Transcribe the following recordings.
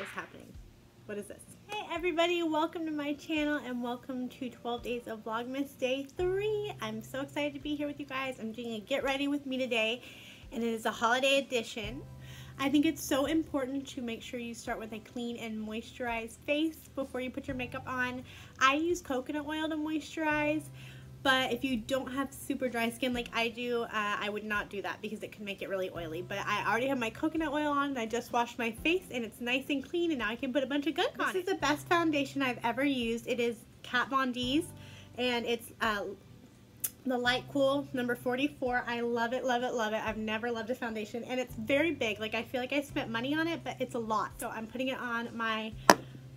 is happening. What is this? Hey everybody, welcome to my channel and welcome to 12 Days of Vlogmas Day 3. I'm so excited to be here with you guys. I'm doing a get ready with me today and it is a holiday edition. I think it's so important to make sure you start with a clean and moisturized face before you put your makeup on. I use coconut oil to moisturize, but if you don't have super dry skin like I do, I would not do that because it can make it really oily. But I already have my coconut oil on and I just washed my face and it's nice and clean, and now I can put a bunch of gunk on it. This is the best foundation I've ever used. It is Kat Von D's and it's the Light Cool number 44. I love it, love it, love it. I've never loved a foundation and it's very big. Like, I feel like I spent money on it, but it's a lot. So I'm putting it on my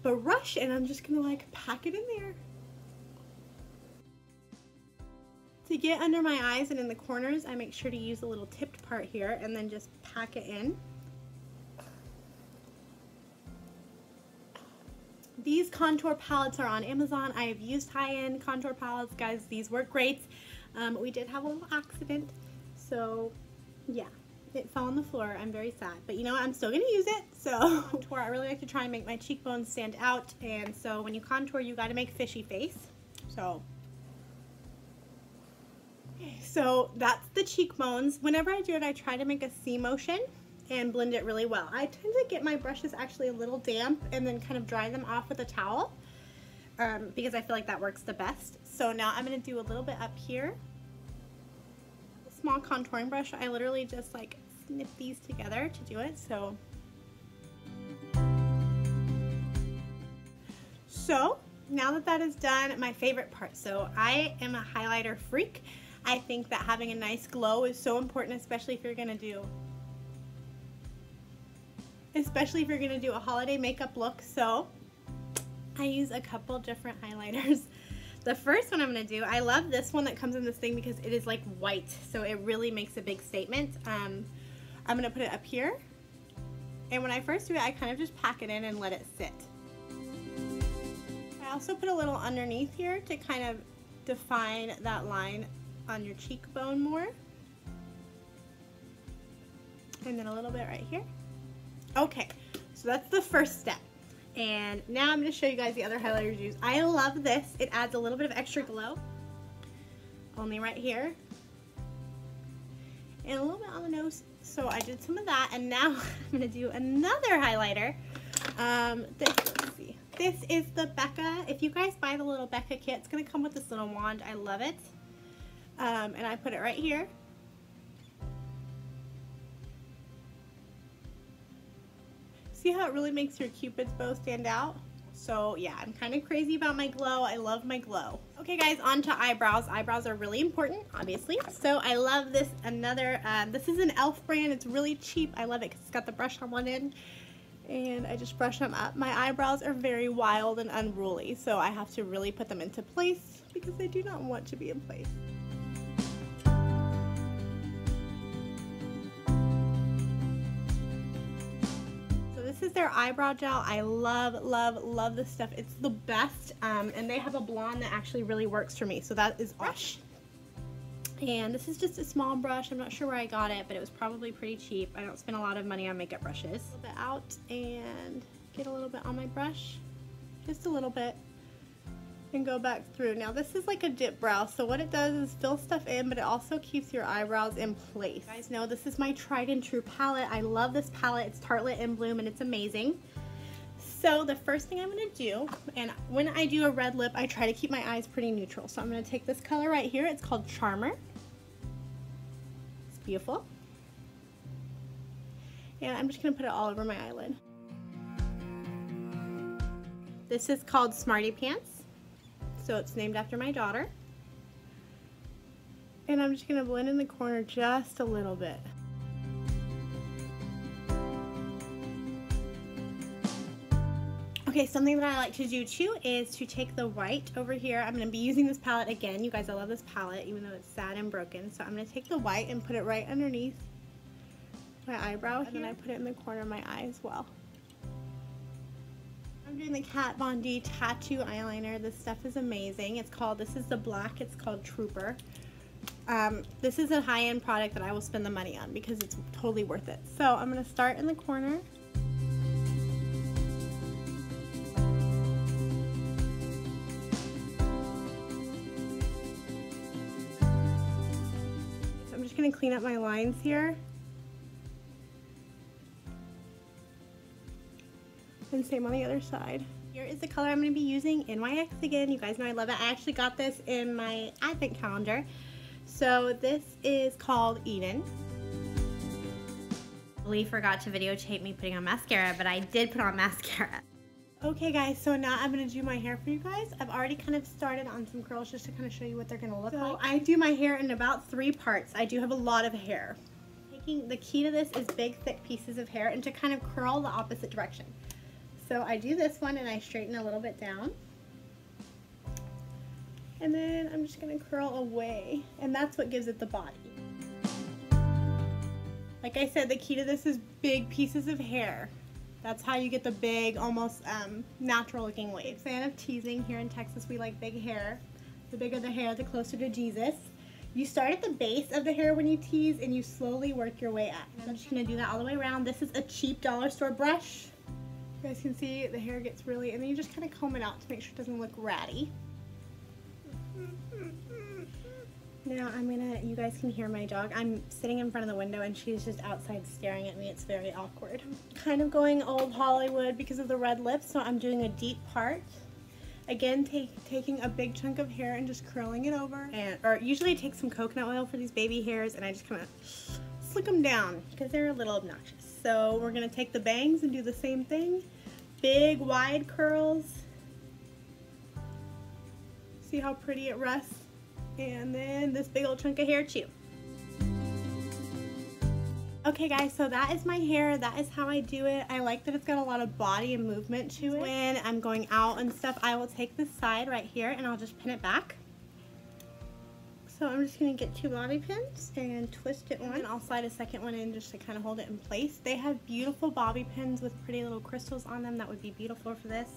brush and I'm just gonna like pack it in there. To get under my eyes and in the corners, I make sure to use a little tipped part here and then just pack it in. These contour palettes are on Amazon. I have used high-end contour palettes, guys. These work great. We did have a little accident, so yeah, it fell on the floor. I'm very sad, but you know what? I'm still gonna use it. So contour, I really like to try and make my cheekbones stand out, and so when you contour, you got to make fishy face. So that's the cheekbones. Whenever I do it, I try to make a C motion and blend it really well. I tend to get my brushes actually a little damp and then kind of dry them off with a towel because I feel like that works the best. So now I'm going to do a little bit up here. A small contouring brush. I literally just like snip these together to do it. So now that that is done, my favorite part. So I am a highlighter freak. I think that having a nice glow is so important, especially if you're gonna do a holiday makeup look. So I use a couple different highlighters. The first one I'm gonna do, I love this one that comes in this thing because it is like white, so it really makes a big statement. I'm gonna put it up here, and when I first do it, I kind of just pack it in and let it sit. I also put a little underneath here to kind of define that line on your cheekbone more, and then a little bit right here. Okay, so that's the first step, and now I'm going to show you guys the other highlighters I use. I love this. It adds a little bit of extra glow, only right here, and a little bit on the nose. So I did some of that, and now I'm going to do another highlighter. Let's see. This is the Becca. If you guys buy the little Becca kit, it's going to come with this little wand. I love it. And I put it right here. See how it really makes your Cupid's bow stand out? So yeah, I'm kind of crazy about my glow. I love my glow. Okay guys, on to eyebrows. Eyebrows are really important, obviously. So I love this, this is an e.l.f. brand. It's really cheap. I love it because it's got the brush on one end. And I just brush them up. My eyebrows are very wild and unruly, so I have to really put them into place because they do not want to be in place. This is their eyebrow gel. I love, love, love this stuff. It's the best. And they have a blonde that actually really works for me. So that is brush. And this is just a small brush. I'm not sure where I got it, but it was probably pretty cheap. I don't spend a lot of money on makeup brushes. A little bit out and get a little bit on my brush. Just a little bit. And go back through. Now this is like a dip brow, so what it does is fill stuff in, but it also keeps your eyebrows in place. You guys know this is my tried and true palette. I love this palette. It's Tartelette in Bloom and it's amazing. So the first thing I'm going to do, and when I do a red lip, I try to keep my eyes pretty neutral. So I'm going to take this color right here. It's called Charmer. It's beautiful. And I'm just going to put it all over my eyelid. This is called Smarty Pants. So it's named after my daughter. And I'm just going to blend in the corner just a little bit. Okay, something that I like to do too is to take the white over here. I'm going to be using this palette again. You guys, I love this palette even though it's sad and broken. So I'm going to take the white and put it right underneath my eyebrow. And then I put it in the corner of my eye as well. I'm doing the Kat Von D tattoo eyeliner. This stuff is amazing. This is the black, it's called Trooper. This is a high-end product that I will spend the money on because it's totally worth it. So I'm going to start in the corner. gonna clean up my lines here. And same on the other side. Here is the color I'm going to be using, NYX again. You guys know I love it. I actually got this in my advent calendar. So this is called Eden. Lee forgot to videotape me putting on mascara, but I did put on mascara. Okay guys, so now I'm going to do my hair for you guys. I've already kind of started on some curls just to kind of show you what they're going to look like. I do my hair in about 3 parts. I do have a lot of hair. The key to this is big thick pieces of hair and to kind of curl the opposite direction. So I do this one and I straighten a little bit down. And then I'm just going to curl away. And that's what gives it the body. Like I said, the key to this is big pieces of hair. That's how you get the big, almost natural looking waves. Fan of teasing. Here in Texas we like big hair. The bigger the hair, the closer to Jesus. You start at the base of the hair when you tease and you slowly work your way up. And I'm just going to do that all the way around. This is a cheap dollar store brush. You guys can see the hair gets really, and then you just kind of comb it out to make sure it doesn't look ratty. Now you guys can hear my dog. I'm sitting in front of the window and she's just outside staring at me. It's very awkward. Kind of going old Hollywood because of the red lips, so I'm doing a deep part. Again, taking a big chunk of hair and just curling it over. Or usually I take some coconut oil for these baby hairs and I just kind of slick them down because they're a little obnoxious. So we're going to take the bangs and do the same thing. Big, wide curls. See how pretty it rests? And then this big old chunk of hair too. Okay guys, so that is my hair. That is how I do it. I like that it's got a lot of body and movement to it. When I'm going out and stuff, I will take this side right here and I'll just pin it back. So I'm just going to get 2 bobby pins and twist it on. And I'll slide a second one in just to kind of hold it in place. They have beautiful bobby pins with pretty little crystals on them. That would be beautiful for this.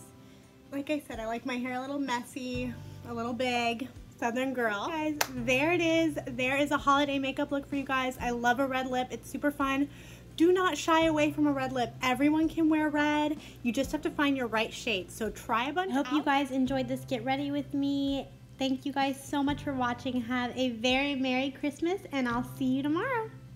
Like I said, I like my hair a little messy, a little big. Southern girl. Guys, there it is. There is a holiday makeup look for you guys. I love a red lip. It's super fun. Do not shy away from a red lip. Everyone can wear red. You just have to find your right shade. So try a bunch out. I hope you guys enjoyed this Get Ready with me. Thank you guys so much for watching. Have a very Merry Christmas and I'll see you tomorrow.